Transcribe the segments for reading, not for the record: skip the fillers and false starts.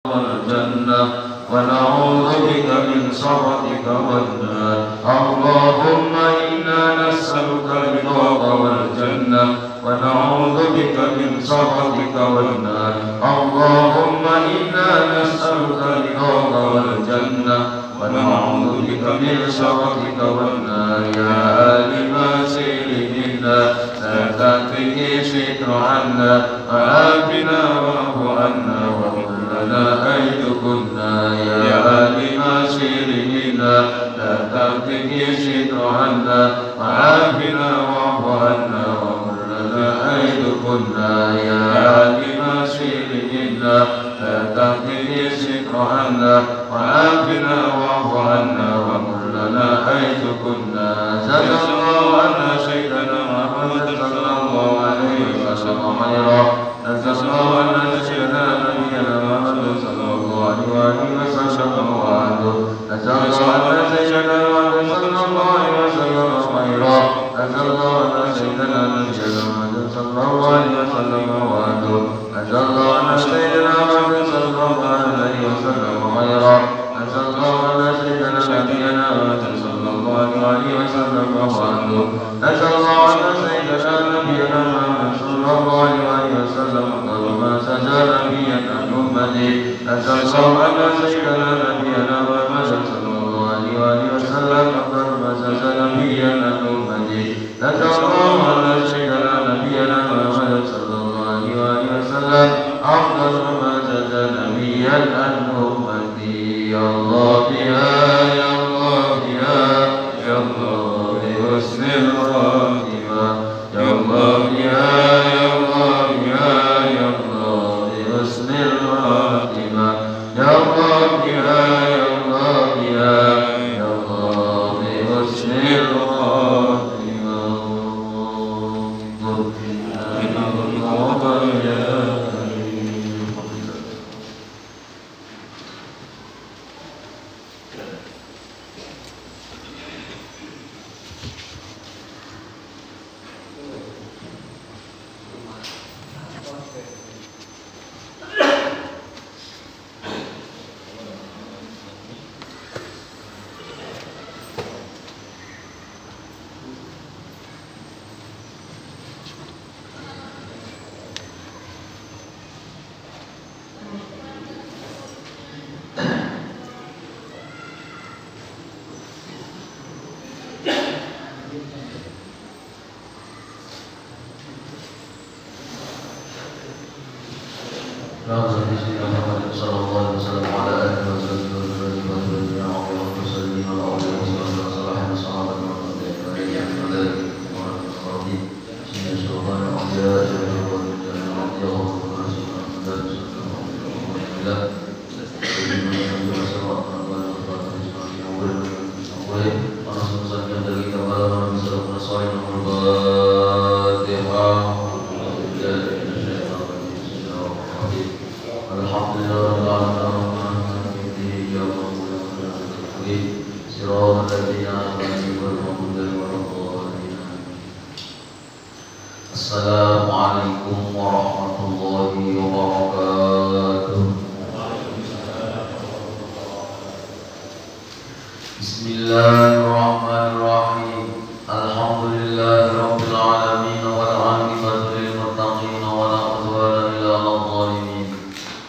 والجنة ونعوذ بك من سخطك والنار. اللهم إنا نسألك رضاك والجنة ونعوذ بك من سخطك والنار. اللهم إنا نسألك رضاك والجنة ونعوذ بك من سخطك والنار. يا عالم سير منا لا تأتيه ستر عنا وعافنا واعف عنا وكلنا حيث كنا. يا عالم سير منا لا تأتيه ستر عنا وعافنا واعف عنا وكلنا حيث كنا. يا عالم سير منا لا تأتيه ستر عنا وعافنا واعف عنا وكلنا حيث كنا. جزا الله عنا سيدنا محمد صلى الله عليه وسلم خيرا. جزا الله عنا سيدنا نبينا محمد صلى الله عليه وسلم وعنده. جزا الله عنا سيدنا محمد صلى الله عليه وسلم خيرا. جزا الله عنا سيدنا نبينا محمد صلى الله عليه وسلم وعنده. جزا الله عنا سيدنا محمد صلى الله عليه وسلم خيرا. جزا الله عنا سيدنا نبينا محمد صلى الله عليه وسلم وعنده. جزا الله عنا سيدنا نبينا محمد صلى الله عليه وسلم وما سجى نبيا عن أمته. جزا الله عنا سيدنا نبينا محمد صلى الله عليه وسلم وما سجى نبيا عن أمته. جزا الله عنا سيدنا نبينا محمد صلى الله عليه وسلم أفضل ما سجى نبيا عن أمته. يا الله يا الله يا الله بحسن الخاتمة. يا الله يا الله يا الله بحسن الخاتمة. يا الله يا الله يا الله بحسن الخاتمة. Assalamualaikum warahmatullahi wabarakatuh. Bismillahirrahmanirrahim. Alhamdulillahirabbil alamin wal 'aqibatu lil muttaqin wa la 'udwana illa 'alal zalimin.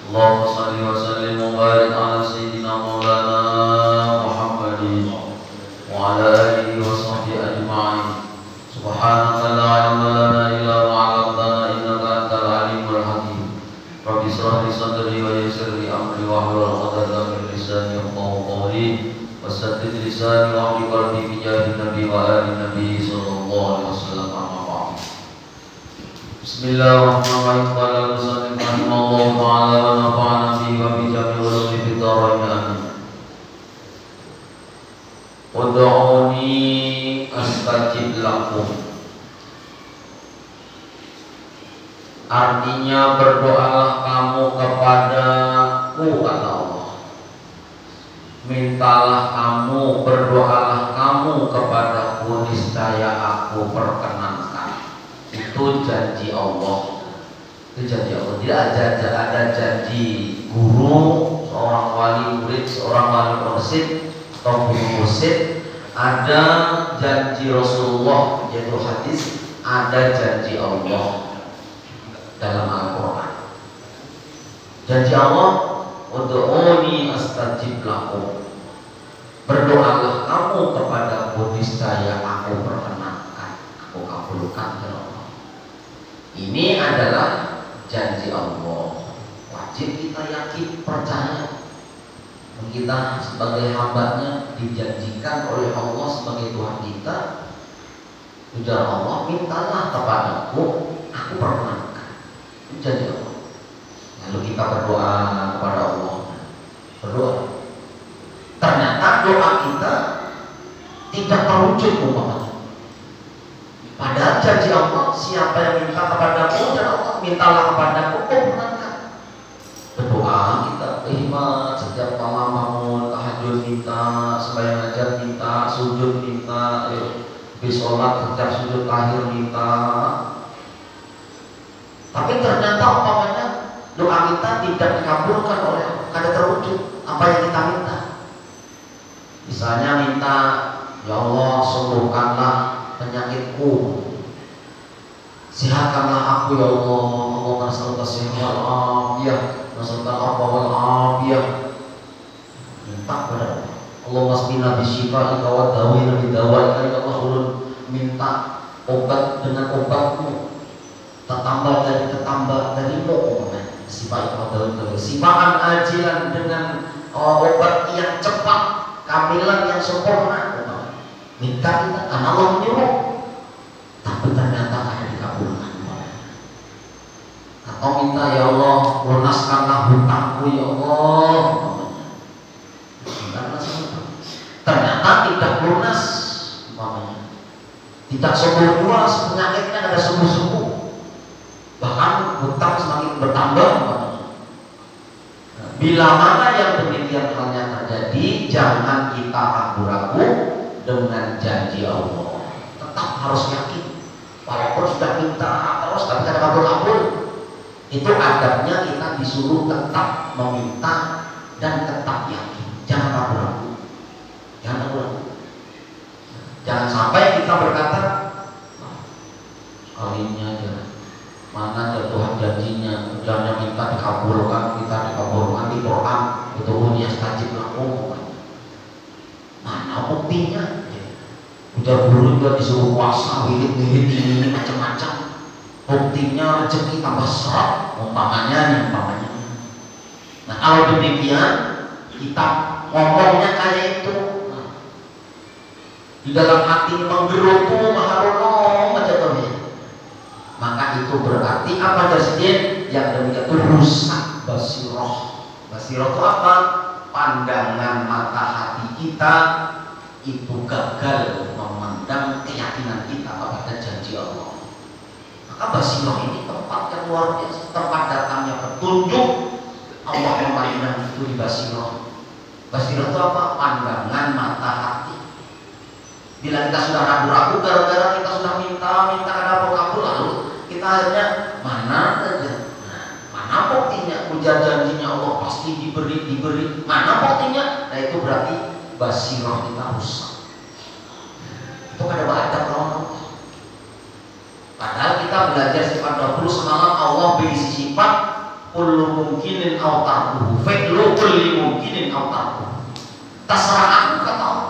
Allahumma shalli wa sallim wa barik 'ala sayyidina maulana Muhammadin wa 'ala alihi wa sahbihi ajma'in. Subhanaka la 'ilma lana illa ma 'allamtana innaka antal 'alimul hakim. Rabbi shrah li sadri wa yassir li amri wahlul 'uqdatam min lisani yafqahu qawli. Wasaddid lisani wa ahli qalbi bi jahi nabi wa ali nabi sallallahu alaihi wasallam. Amma ba'd. Bismillahirrahmanirrahim. Qala al-musannif rahimahullahu ta'ala wa nafa'ana bihi wa bi jami'il ulumi fid dharain amin. Ud'uni astajib lakum. Artinya berdoalah kamu kepadaku, kata Allah. Mintalah kamu, berdoalah kamu kepadaku, niscaya aku perkenankan. Itu janji Allah. Itu janji Allah. Tidak ada janji guru, seorang wali murid, seorang wali mursyid atau guru mursyid, ada janji Rasulullah yaitu hadis, ada janji Allah dalam Al-Quran. Janji Allah, ud'uni astajib lakum, berdoalah kamu kepadaku niscaya aku perkenankan, aku kabulkan ya Allah. Ini adalah janji Allah. Wajib kita yakin, percaya kita sebagai hambanya dijanjikan oleh Allah sebagai Tuhan kita. Ujar Allah, mintalah kepadaku, aku perkenankan. Itu janji Allah. Lalu kita berdoa kepada Allah, berdoa. Ternyata doa kita tidak terwujud umpamanya. Padahal janji Allah, siapa yang minta kepadaku, dan Allah mintalah kepadaku, aku perkenankan. Berdoa kita ikhlas, setiap malam bangun tahajud minta, sembahyang hajat minta, sujud minta, sholat setiap sujud akhir minta. Tapi ternyata umpamanya doa kita tidak dikabulkan oleh Allah, kada terwujud apa yang kita minta. Misalnya minta, ya Allah sembuhkanlah penyakitku, sehatkanlah aku ya Allah, Allah nasalluka sihhal afiyah, nasalluka al-afwa wal afiyah. Minta kepada Allah, Allah masbina bisyifa'ika wa dawina bidawa'ika ya Allah. Minta obat dengan obatmu, tetambah darimu, sifaan ajilan dengan obat yang cepat, kamilan yang sempurna. Minta kita karena Allah menyuruh, tapi ternyata ada dikabulkan. Atau minta, ya Allah lunaskanlah hutangku ya Allah, ternyata tidak lunas, tidak sembuh luas, penyakitnya ada sembuh-sembuh, bahkan hutang semakin bertambah. Bila mana yang demikian halnya terjadi, jangan kita ragu-ragu dengan janji Allah. Tetap harus yakin, walaupun sudah minta terus tapi tidak kabul-kabul. Itu adabnya, kita disuruh tetap meminta dan tetap yakin, jangan ragu-ragu. Jangan ragu-ragu. Jangan sampai kita berkata, sekalinya aja, mana ada Tuhan janjinya, jangan minta dikabulkan, kita dikabulkan di Quran, itu unia stajib lakum. Mana buktinya? Ujar guru juga disuruh puasa, wirid-wirid ini macam-macam. Buktinya rezeki tambah seret, umpamanya. Nah kalau demikian, kita ngomongnya kayak itu, di dalam hati menggerutu maharono macam-macam, maka itu berarti apa jadinya? Yang demikian itu rusak basiroh. Basiroh itu apa? Pandangan mata hati kita itu gagal memandang keyakinan kita kepada janji Allah. Maka basiroh ini tempat yang luar biasa, tempat datangnya petunjuk Allah memandang itu di basiroh. Basiroh itu apa? Pandangan mata hati. Bila kita sudah ragu-ragu gara-gara kita sudah minta ada kabul, lalu kita akhirnya mana saja. Nah, mana buktinya? Ujar janjinya Allah pasti diberi. Mana buktinya? Nah itu berarti basiroh kita rusak. Itu kada ada kalau. Padahal kita belajar sifat 20 semalam, Allah berisi sifat kullu mungkinin aw tarkuhu, fi'lu kulli mungkinin aw tarkuhu. Terserah aku kata Allah.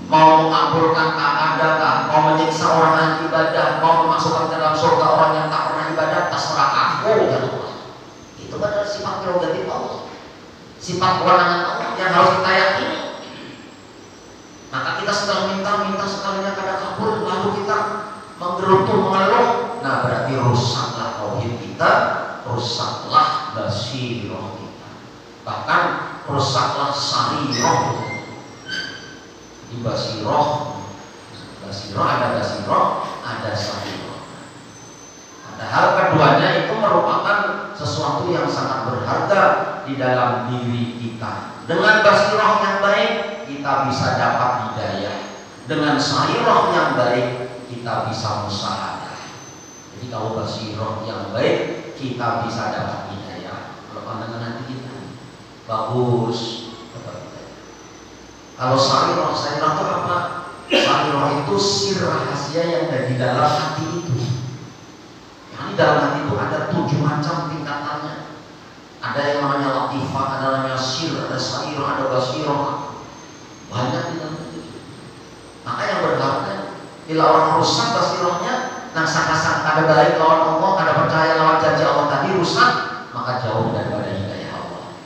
Mau mengabulkan adakah, mau menyiksa orang yang ibadah, mau memasukkan dalam surga orang yang tak pernah ibadah, terserah aku ya Allah. Itu adalah sifat prerogatif Allah, sifat kewenangan Allah yang harus kita yakini. Maka kita sedang minta sekalinya kada kabul, lalu kita menggerutu, mengeluh, nah berarti rusaklah tauhid kita, rusaklah basiroh kita, bahkan rusaklah sariroh kita. Di basiroh ada basiroh, ada sariroh. Padahal keduanya itu merupakan sesuatu yang sangat berharga di dalam diri kita. Dengan basiroh yang baik kita bisa dapat hidayah, dengan sariroh yang baik kita bisa musyahadah. Jadi kalau basiroh yang baik kita bisa dapat hidayah. Kalau pandangan hati kita, bagus. Kalau sarirah itu apa? Sarirah itu sir rahasia yang ada di dalam hati itu. Yang di dalam hati itu ada 7 macam tingkatannya. Ada yang namanya latifah, ada namanya sir, ada sarirah, ada basirah. Banyak di dalam itu. Maka yang berharga bila orang rusak basirahnya, nang sangka-sangka ada baik lawan Allah, ada percaya lawan janji Allah tadi rusak, maka jauh daripada hidayah Allah.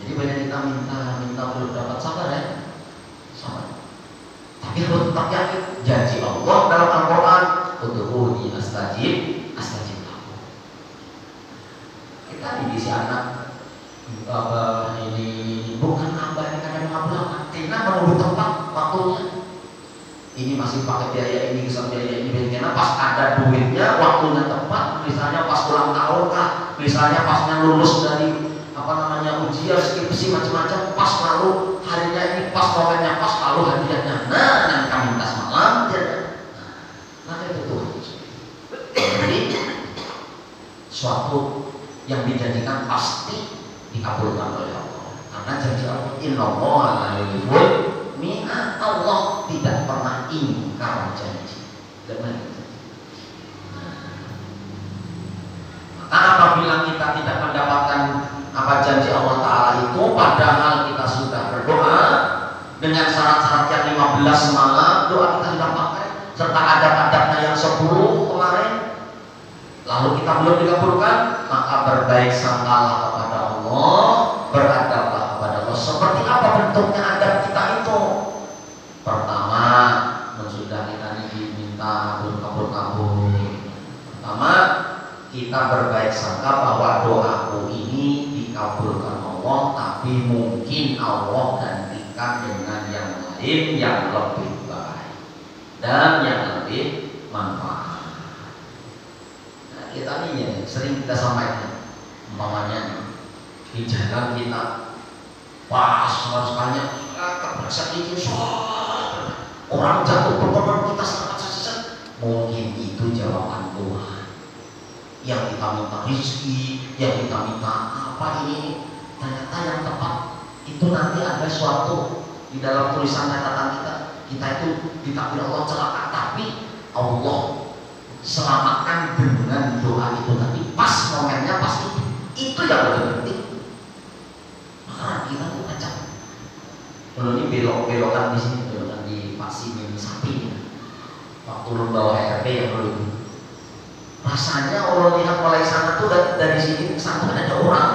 Jadi banyak kita minta belum dapat, sabar ya, sabar. Tapi harus tetap yakin janji Allah dalam Al-Quran, ud'uuni astajib lakum. Kita dididik anak, ini bukan abah ini kadang ngabulkan, karena menunggu tempat waktunya. Ini masih pakai biaya ini, bisa biaya ini, karena pas ada duitnya, waktunya tepat, misalnya pas ulang tahun kah, misalnya pasnya lulus dari ujian, skripsi macam-macam, pas lalu harinya ini pas, momennya pas, lalu hadiahnya, nah kami tas malam, nah itu tuh. Jadi suatu yang dijanjikan pasti dikabulkan oleh Allah, karena janji Allah innallaha la yukhliful mi'ad, Allah tidak pernah ingkar janji. Maka apabila kita tidak mendapatkan janji Allah Ta'ala itu, padahal kita sudah berdoa dengan syarat-syarat yang 15 semalam, doa kita sudah pakai serta adab-adabnya yang 10 kemarin, lalu kita belum dikabulkan, maka berbaik sangkalah kepada Allah, beradablah kepada Allah. Seperti apa bentuknya adab kita itu? Pertama, sudah kita diminta belum kabul-kabul. Pertama, kita berbaik sangka bahwa doaku ini dikabulkan Allah, tapi mungkin Allah gantikan dengan yang lain yang lebih baik dan yang lebih manfaat. Nah, kita ini sering kita sampaikan, umpamanya di jalan kita pas harus banyak keberasa itu, orang jatuh berkorban kita sangat, mungkin itu jawaban Tuhan yang kita minta rezeki, yang kita minta apa ini, ternyata yang tepat itu nanti ada suatu di dalam tulisan catatan kita itu ditakdir Allah celaka, tapi Allah selamatkan dengan doa itu nanti pas momennya, pas itu yang lebih penting. Maka kita tuh kacau. Kalau ini belok-belokan di sini, belokan di Pak Simin Sapi, waktu lu bawa HRP yang dulu. Rasanya orang lihat mulai sana tuh dari sini ke sana ada orang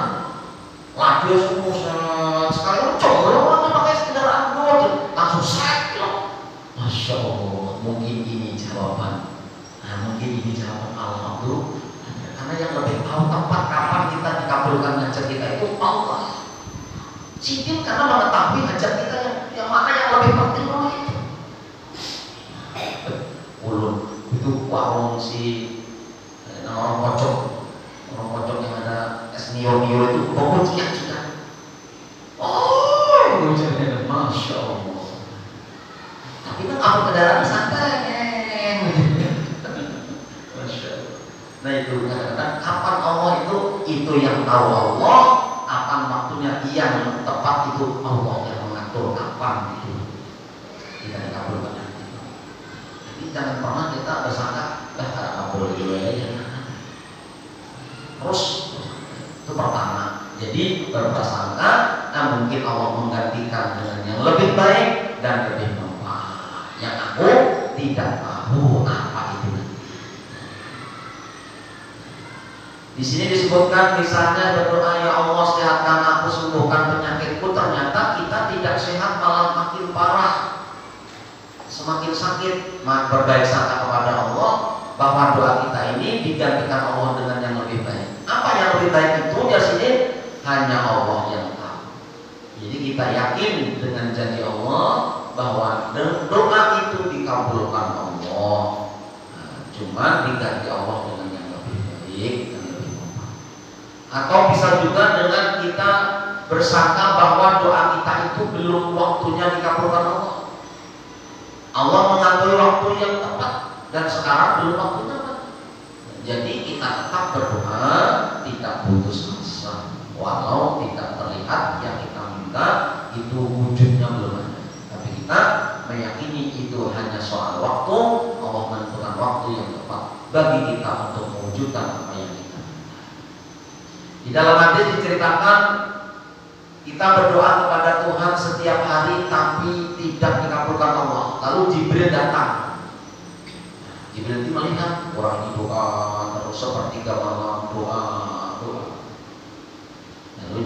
laju semua sekali coba orang pakai kendaraan dua langsung sakit loh. Masya Allah, mungkin ini jawaban. Nah, mungkin ini jawaban Alhamdulillah, karena yang lebih tahu tempat kapan kita dikabulkan hajat kita itu Allah. Sidin karena mengetahui hajat kita yang mana yang lebih penting loh itu. Ulun itu warung orang pojok yang ada es nio itu pokoknya yang sudah. Oh, Masya Allah. Tapi kan aku kendaraan santai, Masya Allah. Nah itu kadang-kadang kapan Allah itu yang tahu Allah, kapan waktunya yang tepat itu Allah yang mengatur kapan itu kita dikabulkan. Jadi jangan pernah kita bersangka karena kabul juga ya. Terus itu pertama, jadi berprasangka, nah mungkin Allah menggantikan dengan yang lebih baik dan lebih manfaat yang aku tidak tahu apa itu. Di sini disebutkan misalnya berdoa, ya Allah sehatkan aku, sembuhkan penyakitku, ternyata kita tidak sehat malah makin parah, semakin sakit. Maka berbaik sangka kepada Allah bahwa doa kita ini digantikan Allah dengan yang lebih baik. Apa yang lebih baik itu di sini hanya Allah yang tahu. Jadi kita yakin dengan janji Allah bahwa doa itu dikabulkan Allah. Nah, cuma diganti Allah dengan yang lebih baik dan lebih baik. Atau bisa juga dengan kita bersangka bahwa doa kita itu belum waktunya dikabulkan Allah. Allah mengatur waktu yang tepat dan sekarang belum waktunya. Jadi kita tetap berdoa, tidak putus asa, walau tidak terlihat melihat yang kita minta itu wujudnya belum ada, tapi kita meyakini itu hanya soal waktu. Allah menentukan waktu yang tepat bagi kita untuk mewujudkan apa yang kita minta. Di dalam hadis diceritakan kita berdoa kepada Tuhan setiap hari tapi tidak dikabulkan Allah. Lalu Jibril datang. Jibril itu melihat orang ini doa terus sepertiga malam doa. Lalu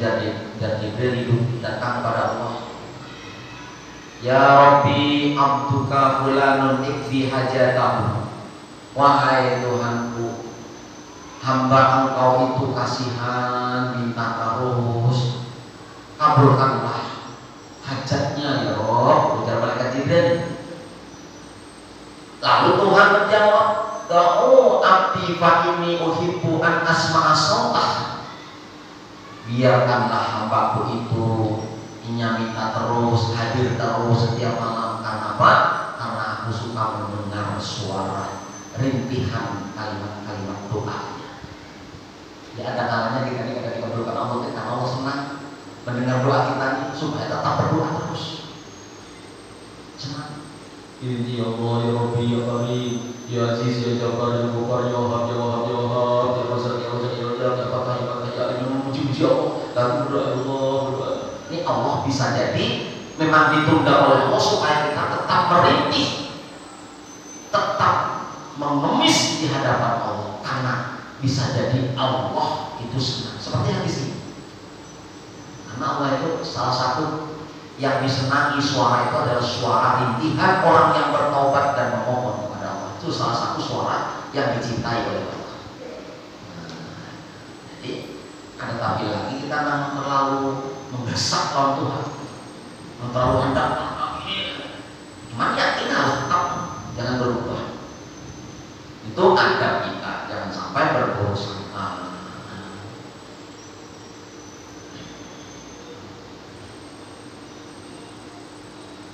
dan Jibril hidup datang kepada Allah. Ya Rabbi abduka fulanun ikfi hajatahu. Wahai Tuhanku, hamba Engkau itu kasihan, minta terus, kabulkanlah hajatnya ya Rabb, ujar malaikat Jibril. Lalu Tuhan menjawab, "Da'u abdi fa inni uhibbu an asma'a sautah." Biarkanlah hambaku itu minta terus, hadir terus setiap malam. Karena apa? Karena aku suka mendengar suara rintihan kalimat-kalimat doanya. Ya ada kalanya kita dikabulkan Allah, karena Allah senang mendengar doa kita ini supaya tetap berdoa terus. Senang. Ini ya Allah ya Rabbi ya Karim ya Aziz ya Jabbar ya Ghaffar ya Wahhab ya Wahhab ya Wahhab ya Razak ya Razak ya Razak ya Fatah ya Fatah ya Alim, memuji-muji Allah. Lalu berdoa. Ini Allah bisa jadi memang ditunda oleh Allah supaya kita tetap merintih, tetap mengemis di hadapan Allah, karena bisa jadi Allah itu senang. Seperti hadis ini. Karena Allah itu salah satu yang disenangi suara itu adalah suara rintihan orang yang bertaubat dan memohon kepada Allah. Itu salah satu suara yang dicintai oleh Allah. Jadi ada tapi lagi kita jangan terlalu menggesak lawan Tuhan, terlalu hendak cuman yakin harus tetap, jangan berubah. Itu adab kita, jangan sampai berburuk sangka.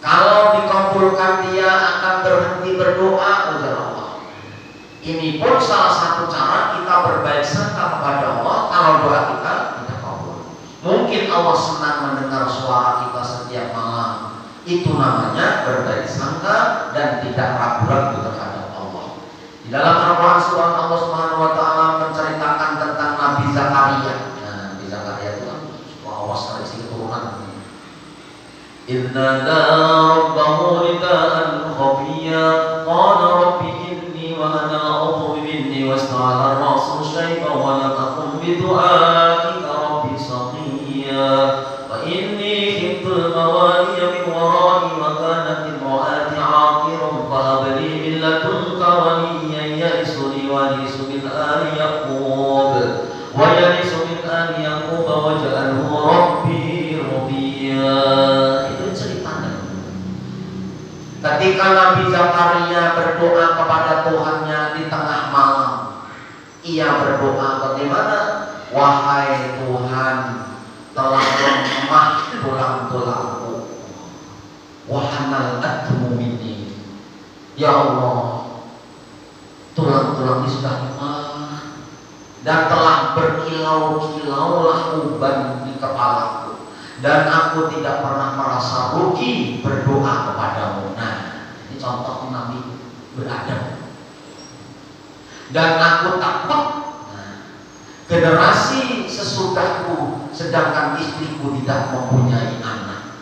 Kalau dikabulkan dia akan berhenti berdoa, ujar Allah. Ini pun salah satu cara kita berbaik sangka kepada Allah kalau doa kita tidak kabul. Mungkin Allah senang mendengar suara kita setiap malam. Itu namanya berbaik sangka dan tidak ragu-ragu terhadap Allah. Di dalam Al-Quran surah Allah Subhanahu wa taala menceritakan tentang Nabi Zakaria. Nah, Nabi Zakaria itu kan awas dari keturunan. Inna rabbahu ridaan khafiyya qala rabbi inni wa ana a'udhu minni wasta'ala ar-rasul syaifa wa lam akun bi du'aika rabbi shaqiyya wa inni khiftu al-mawaliya min wara'i wa kanat imra'ati 'aqirun fa hab li min ladunka waliyyan yarisuni wa yarisu min ali yaqub wa yarisu min ali yaqub waj'alhu rabbi radiyya. Ketika Nabi Zakaria berdoa kepada Tuhannya di tengah malam, ia berdoa bagaimana? Wahai Tuhan, telah lemah tulang-tulangku, wahanal admu minni. Ya Allah, tulang-tulang ini sudah lemah dan telah berkilau-kilaulah uban di kepalaku. Dan aku tidak pernah merasa rugi berdoa kepadamu. Nah, ini contoh Nabi beradab. Dan aku takut generasi sesudahku, sedangkan istriku tidak mempunyai anak.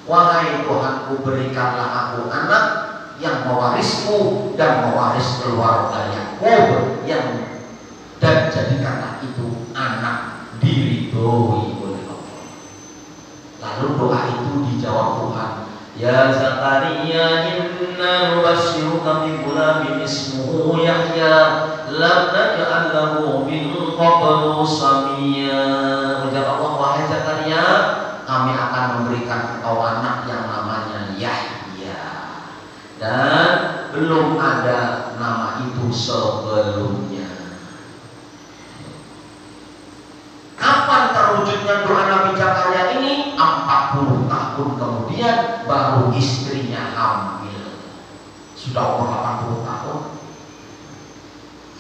Wahai Tuhanku, berikanlah aku anak yang mewarisku dan mewaris keluarga Yakub, dan jadikanlah itu anak diridhoi. Lalu doa itu dijawab Tuhan. Ya Zakaria, inna nubashiruka bi ghulamin ismuhu Yahya lam naj'al lahu min qablu samiyya. Ujar Allah, wahai Zakaria, kami akan memberikan engkau anak yang namanya Yahya, dan belum ada nama itu sebelumnya. Kapan terwujudnya doa Nabi Zakaria ini? 40 tahun kemudian baru istrinya hamil. Sudah umur 80 tahun,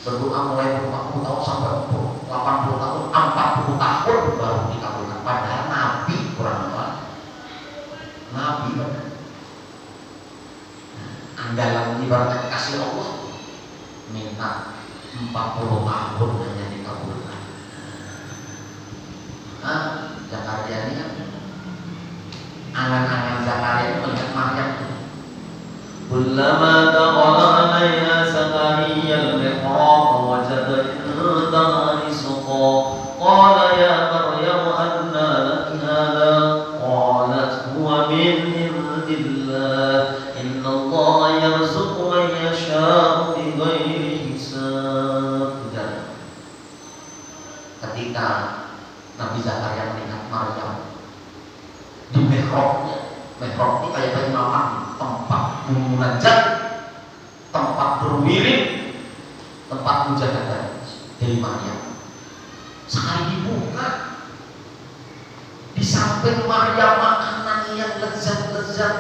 berdoa mulai 40 tahun sampai 80 tahun, 40 tahun baru dikabulkan. Padahal Nabi andalan ibarat kasih Allah, minta 40 tahun hanya dikabulkan. Nah, Zakaria ini kan angan-angan Zakaria ini melihat Maryam. Kullama dakhala 'alaiha Zakaria al-mihrab wajada indaha rizqa qala ya Maryam anna laki hadha qalat huwa min indillah inna Allah yarzuqu man yasha'u bighairi hisab. Ketika Nabi Zakaria melihat Maryam di mihrabnya, mihrab ini kayak bagi mamam, tempat munajat, tempat berwirid, tempat mujahadah dari Maryam. Sekali dibuka, di samping Maryam makanan yang lezat-lezat,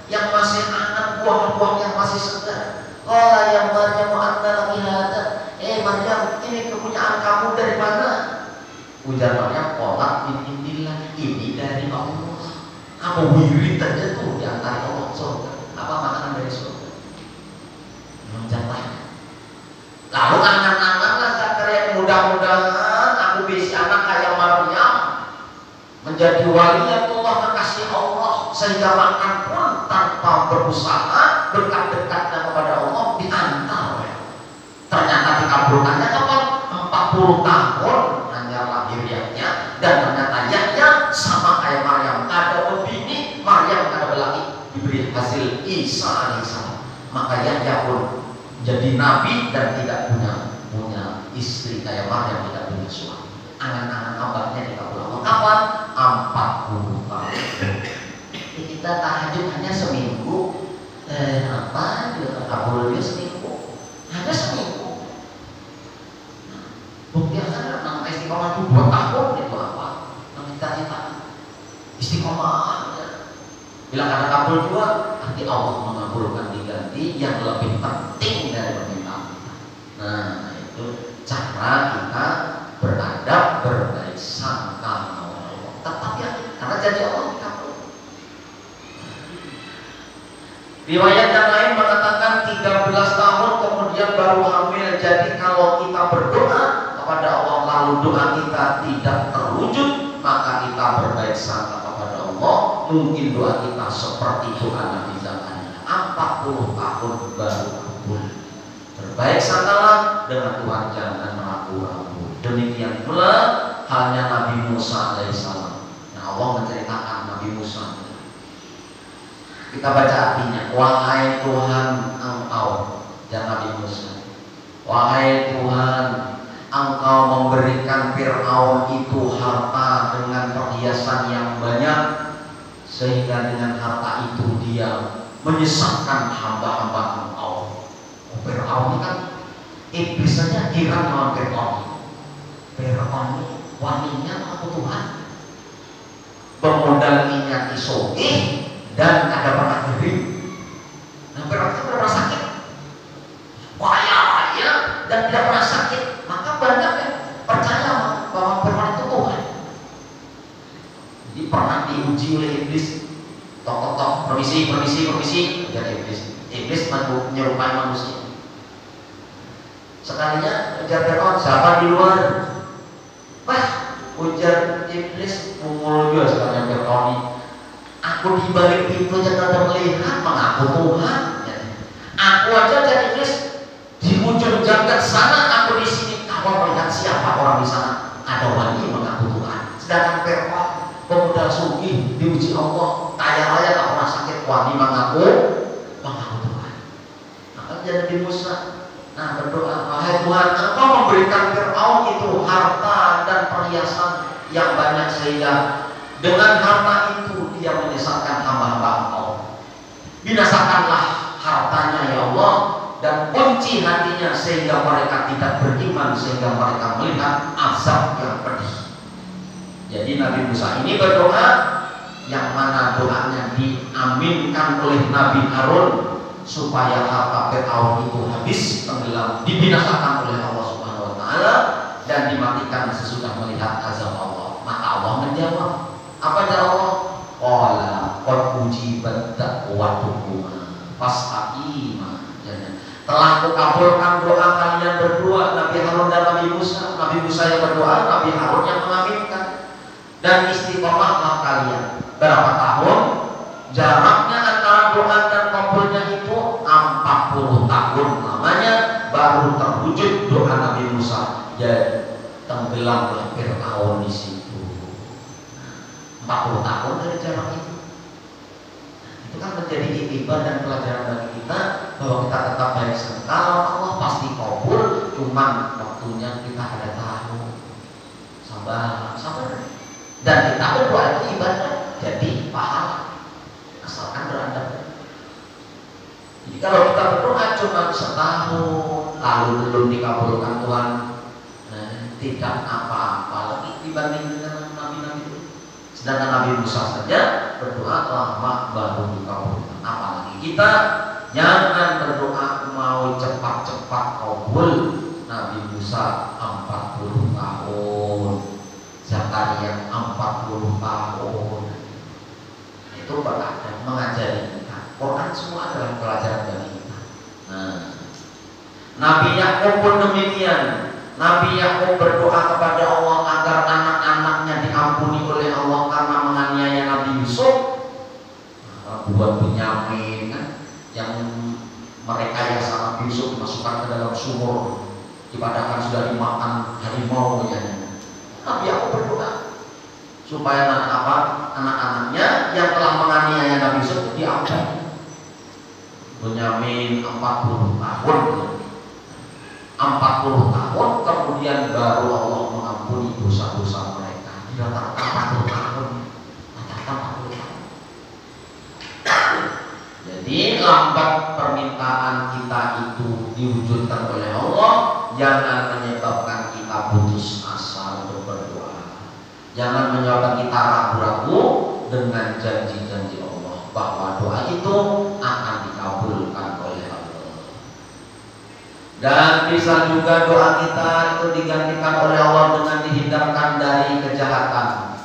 yang masih hangat, buah-buah yang masih segar. Qala ya Maryam anna laki hadza. Maryam, ini kepunyaan kamu dari mana? Ujar Maryam, qala min indillah, ini dari Allah. Kamu wirid aja tuh di antara Allah surga. Apa makanan dari surga? Menjatah. Lalu angan-anganlah Zakaria, mudah-mudahan aku bisa anak kayak Maryam, menjadi waliyatullah, kekasih Allah, sehingga makan pun tanpa berusaha, berkat-dekatnya kepada Allah diantar. Ternyata dikabulkannya kapan? 40 tahun hanya lahiriahnya, dan ternyata Yahya sama kayak Maryam, ada pembini, Maryam ada laki, diberi hasil Isa alaihissalam. Maka Yahya pun jadi nabi dan tidak punya istri kayak Maryam, tidak punya suami. Angan-angan kabarnya dikabulkan kapan? 40 tahun. Kita tahajud hanya seminggu, apa kabulnya seminggu, hanya seminggu. Bukti akan nama istiqomah itu 2 tahun itu apa? Nama cita-cita istiqomah. Bila kata kabul juga, nanti Allah mengabulkan diganti yang lebih penting dari permintaan kita. Nah, itu cara kita beradab, berbaik sangka Allah. Tetap ya, karena janji Allah dikabul. Riwayat yang lain mengatakan 13 tahun kemudian baru hamil. Jadi kalau kita berdoa kepada Allah lalu doa kita tidak terwujud, maka kita berbaik sangka kepada Allah, mungkin doa kita seperti doa Nabi Zakaria, 40 tahun baru kabul. Berbaik sangkalah dengan Tuhan, jangan ragu-ragu. Demikian pula halnya Nabi Musa alaihissalam. Nah, Allah menceritakan Nabi Musa. Kita baca artinya, wahai Tuhan engkau, dan Nabi Musa, wahai Tuhan, engkau memberikan Fir'aun itu harta dengan perhiasan yang banyak, sehingga dengan harta itu dia menyesatkan hamba-hamba engkau. Fir'aun ini kan iblis saja girang sama Fir'aun. Fir'aun ini waninya aku Tuhan, bermodal minyak isoge dan ada pernah kering. Nah, Fir'aun itu pernah sakit, kaya dan tidak pernah sakit. Maka banyak yang percaya bahwa Fir'aun itu Tuhan. Jadi pernah diuji oleh iblis. Tok-tok, permisi, jadi iblis menyerupai manusia. Sekalinya ujar Fir'aun, siapa di luar? Wah, ujar iblis, mungul juga sekalian Fir'aun ini. Aku di balik pintu aja tidak melihat, mengaku Tuhan. Aku aja jadi iblis di ujung jagat sana, aku di sini. Kau melihat siapa orang di sana? Ada wali mengaku Tuhan. Sedangkan Fir'aun pemuda sugih diuji Allah, kaya raya tak pernah sakit, wali mengaku Tuhan. Maka jadi Musa, nah berdoa, wahai Tuhan, engkau memberikan Fir'aun itu harta dan perhiasan yang banyak, sehingga dengan harta itu dia menyesatkan hamba-hamba engkau. Binasakanlah hartanya ya Allah, dan kunci hatinya sehingga mereka tidak beriman, sehingga mereka melihat azab yang pedih. Jadi Nabi Musa ini berdoa, yang mana doanya diaminkan oleh Nabi Harun, supaya harta Fir'aun itu habis, tenggelam, dibinasakan oleh Allah Subhanahu wa taala, dan dimatikan sesudah melihat azab Allah. Maka Allah menjawab, apa jawab Allah? Qala qad ujibat da'watukuma fastaqima. Telah kukabulkan doa kalian berdua, Nabi Harun dan Nabi Musa. Nabi Musa yang berdoa, Nabi Harun yang mengaminkan. Dan istiqomahlah kalian. Berapa tahun? Jaraknya antara doa dan kabulnya itu 40 tahun namanya, baru terwujud doa Nabi Musa. Jadi tenggelamlah Fir'aun di situ. 40 tahun dari jarak itu. Itu kan menjadi iktibar dan pelajaran bagi kita bahwa kita tetap baik sangka. Kalau Allah pasti kabul, cuman waktunya kita ada tahu. Sabar. Dan kita berdoa itu ibadah, jadi pahala asalkan beradab. Jadi kalau kita berdoa cuma setahun lalu belum dikabulkan Tuhan, tidak apa-apa lagi dibanding dengan nabi-nabi itu. Sedangkan Nabi Musa saja berdoa lama baru dikabulkan, apalagi kita. Jangan berdoa mau cepat-cepat kabul. Nabi Musa 40 tahun, Zakaria 40 tahun. Itu beradab, mengajari kita. Quran semua adalah pelajaran bagi kita. Nabi Yakub pun demikian. Nabi Yakub berdoa kepada Allah agar anak-anaknya diampuni oleh Allah karena menganiaya Nabi Yusuf. Buat Benyamin kan, yang mereka yang sangat Yusuf dimasukkan ke dalam sumur, dipadakan sudah dimakan harimau ya. Nabi Yakub berdoa supaya anak-anaknya yang telah menganiaya Nabi Yusuf diampuni. Benyamin 40 tahun, kemudian baru Allah mengampuni dosa-dosa mereka. Tidak 40 tahun. Jadi lambat permintaan kita itu diwujudkan oleh Allah, jangan menyebabkan kita putus asa untuk berdoa. Jangan menyebabkan kita ragu-ragu dengan janji-janji Allah bahwa doa itu akan dikabulkan oleh Allah. Dan bisa juga doa kita itu digantikan oleh Allah dengan dihindarkan dari kejahatan.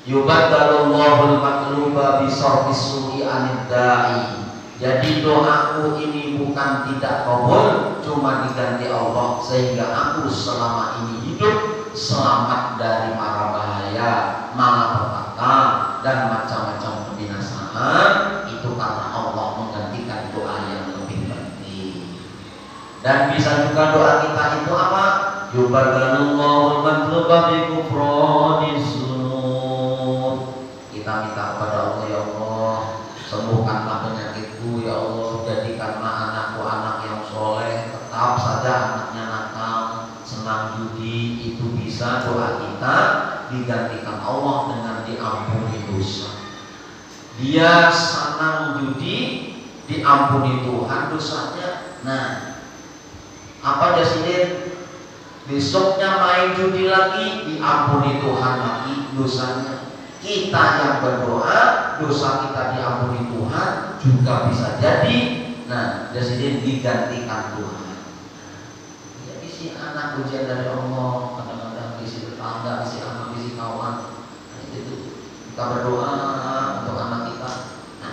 Yubaddalullahu al-matluba bisarfis su'i anid da'i. Jadi doaku ini bukan tidak kabul, cuma diganti Allah sehingga aku selama ini hidup selamat dari mara bahaya, malapetaka dan macam-macam kebinasaan. Itu karena Allah menggantikan doa yang lebih penting. Dan bisa juga doa kita itu apa? Yubaddalullahu al-matluba bi kufraniz dzunub. Kita minta kepada Allah, ya Allah, sembuhkanlah penyakitku, ya Allah, jadikanlah anakku anak yang soleh. Tetap saja anaknya nakal, senang judi, itu bisa doa kita digantikan Allah dengan diampuni dosa. Dia senang judi, diampuni Tuhan dosanya. Nah, apa Jasidin? Besoknya main judi lagi, diampuni Tuhan lagi dosanya. Kita yang berdoa, dosa kita diampuni Tuhan juga bisa jadi. Nah, jadi digantikan Tuhan. Jadi si anak ujian dari Allah, kadang-kadang isi tetangga, isi anak, isi kawan. Nah, itu kita berdoa untuk anak kita,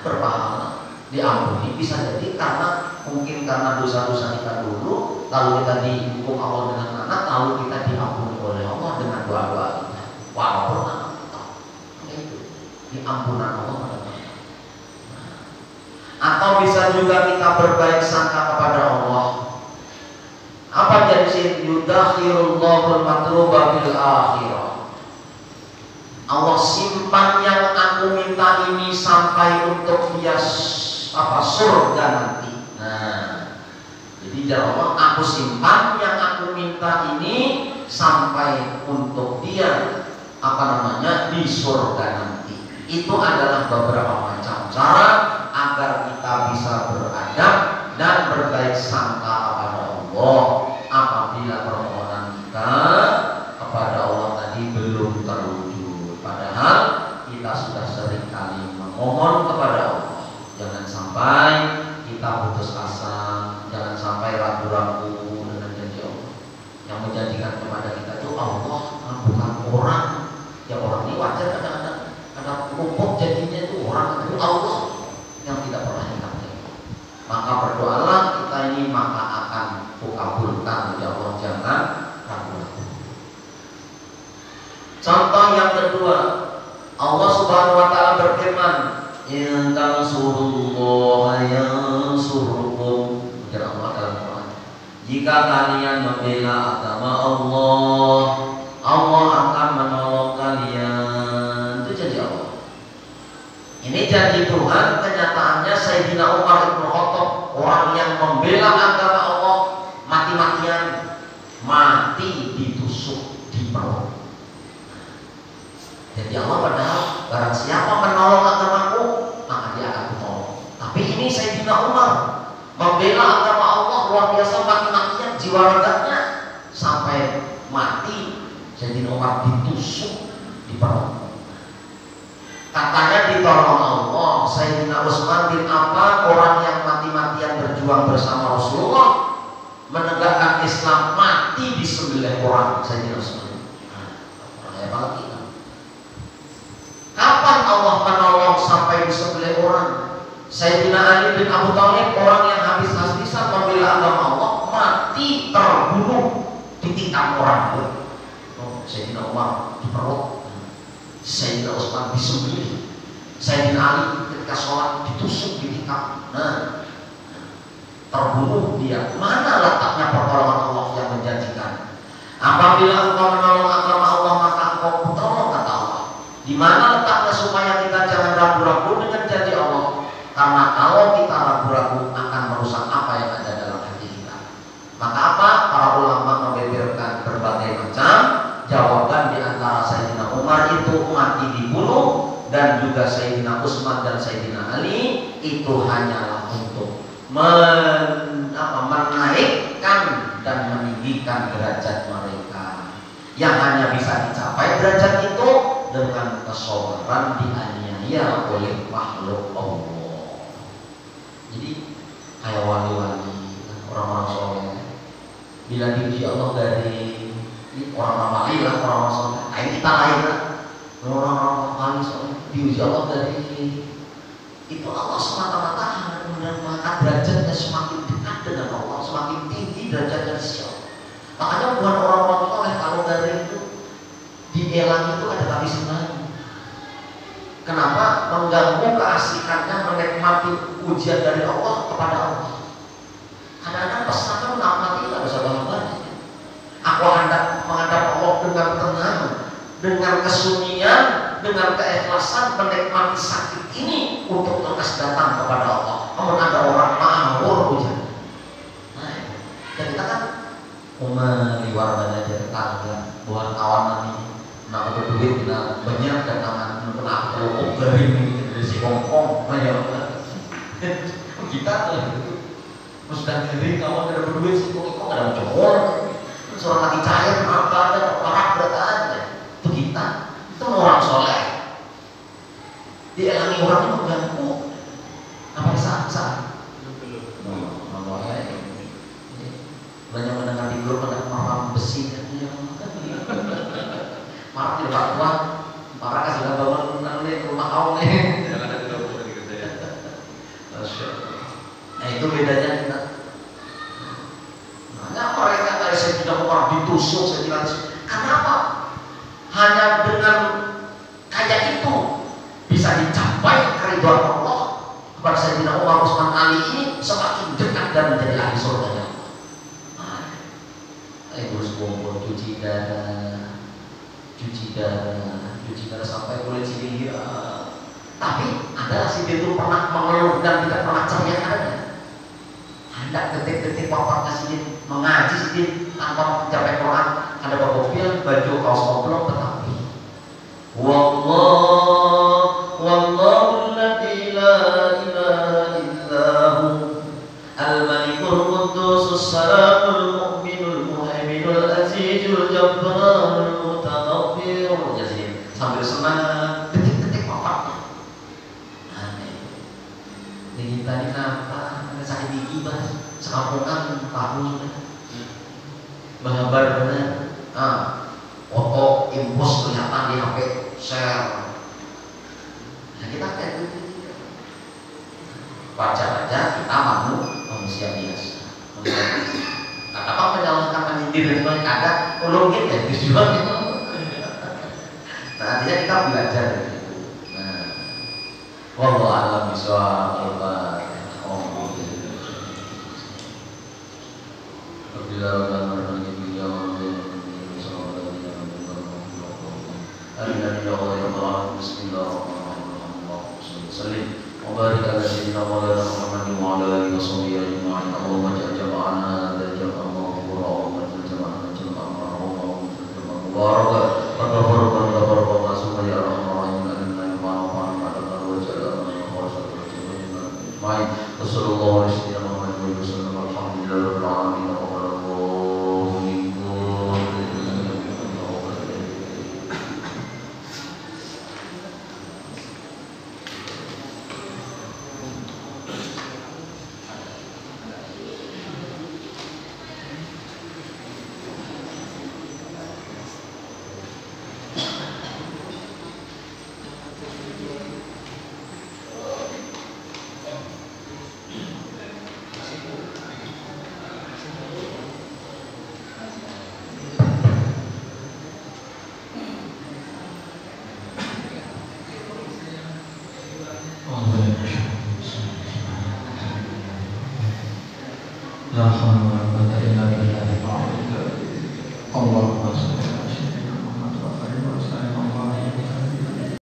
berpahala, diampuni. Bisa jadi mungkin karena dosa-dosa kita dulu, lalu kita dihukum Allah dengan anak, lalu kita diampuni oleh Allah dengan doa-doa kita. Walaupun anak ampunan Allah pada kita. Atau bisa juga kita berbaik sangka kepada Allah. Apa jadi yudakhirullahu al-matluba bil akhirah. Allah simpan yang aku minta ini sampai untuk dia surga nanti. Nah, jadi ya Allah, aku simpan yang aku minta ini sampai untuk dia di surga nanti. Itu adalah beberapa macam cara agar kita bisa beradab dan berbaik sangka kepada Allah apabila permohonan kita kepada Allah tadi belum terwujud. Padahal kita sudah sering kali memohon kepada Allah. Jangan sampai kita putus asa, jangan sampai ragu-ragu dengan janji Allah. Yang menjanjikan kepada kita itu Allah, bukan orang. Ya orang ini wajar kadang-kadang ada umum jadinya itu orang, tapi Allah yang tidak pernah ingat. Subhanahu wa taala berfirman, "In tansurullaha yansurkum." Kira Allah dalam Quran. Jika kalian membela agama Allah, Allah akan menolong kalian. Itu janji Allah. Ini janji Tuhan. Kenyataannya Sayyidina Umar Ibn Khattab, orang yang membela agama Allah, mati-matian, mati ditusuk di perut. Jadi Allah padahal barang siapa menolong agamaku, maka dia akan ditolong. Tapi ini Sayyidina Umar membela agama Allah luar biasa, mati-matian, jiwa raganya sampai mati. Sayyidina Umar ditusuk di perut. Katanya ditolong Allah. Sayyidina Utsman bin Affan, orang yang mati-matian berjuang bersama Rasulullah menegakkan Islam, mati disembelih orang. Sayyidina Utsman. Nah, banget ini. Kapan Allah menolong sampai disembelih orang? Sayyidina Ali bin Abu Thalib, orang yang habis-habisan membela agama Allah, mati terbunuh ditikam orang. Sayyidina Umar di perut, Sayyidina Utsman disembelih, Sayyidina Ali ketika sholat ditusuk, ditikam. Nah, terbunuh dia. Mana letaknya pertolongan Allah yang menjanjikan? Apabila engkau menolong agama Allah, maka engkau tertolong, kata Allah. Di mana letaknya supaya kita jangan ragu-ragu dengan janji Allah? Karena kalau kita ragu-ragu akan merusak apa yang ada dalam hati kita. Maka apa? Para ulama membeberkan berbagai macam jawaban. Di antara Sayyidina Umar itu mati dibunuh, dan juga Sayyidina Utsman dan Sayyidina Ali itu hanyalah untuk menaikkan dan meninggikan derajat mereka, yang hanya bisa dicapai derajat itu dengan kesabaran dianiaya oleh makhluk Allah. Jadi kayak wali-wali, orang-orang soleh, bila diuji Allah dari orang-orang wali lah, orang-orang soleh. Nah, kita lain lah, orang-orang wali soleh diuji Allah dari itu. Allah semata-mata mengangkat derajatnya semakin dekat dengan Allah, semakin tinggi derajatnya siapa. Makanya buat orang-orang soleh kalau dari itu di elang itu ada tapi sebenarnya. Kenapa? Mengganggu keasikannya menikmati ujian dari Allah kepada Allah. Kadang-kadang pesannya mengamati tidak bisa banget. Aku hendak menghadap Allah dengan tenang, dengan kesunyian, dengan keikhlasan, menikmati sakit ini untuk terus datang kepada Allah. Namun ada orang ma'amur ujian. Nah, dan kita kan meliwar belajar tetangga, buat kawanan ini. Nah, untuk duit kita banyak dan tangan kena kerupuk garing dari si Hongkong banyak banget. Kita sudah garing, kawan ada berduit sih kok ada cowok, seorang lagi cair, apa ada parah bertahan. Itu kita, itu orang soleh. Dia orang itu mengganggu. Apa sah? Banyak mendengar di grup ada marah besi dan marah di Pak Tuan, marah kasih bangun nanti rumah kau nih. Jangan ada tidak boleh dikerjain. Nah itu bedanya kita. Nah mereka dari saya tidak mau ditusuk, saya bilang, kenapa? Hanya dengan kayak itu bisa dicapai keridhaan Allah kepada Sayyidina Umar Utsman Ali ini semakin dekat dan menjadi ahli surga. Ibu kumpul cuci darah sampai kulit sini. Tapi adalah si itu pernah mengeluh dan tidak pernah ceria ada. Hendak detik-detik papanya sini mengaji sini tanpa mencapai Quran, ada mobil baju kaos oblong tetapi wallahu la ilaha illahu al-malikul quddus salamul mu'minul muhaiminul azizul jabbarul mutakabbir. Jadi sambil senang detik-detik papanya. Ini tadi kenapa? Ada sakit gigi bah, sekampungan tahu sudah. Menggambar benar. Foto impos kelihatan di HP share. Nah kita kayak gitu. Baca-baca kita manusia biasa. Apa menyalahkan menyindir dan sebagainya ada ulung kita tujuan itu. Nah artinya kita belajar dari itu. La hawla wa la quwwata illa billah. Allahumma shalli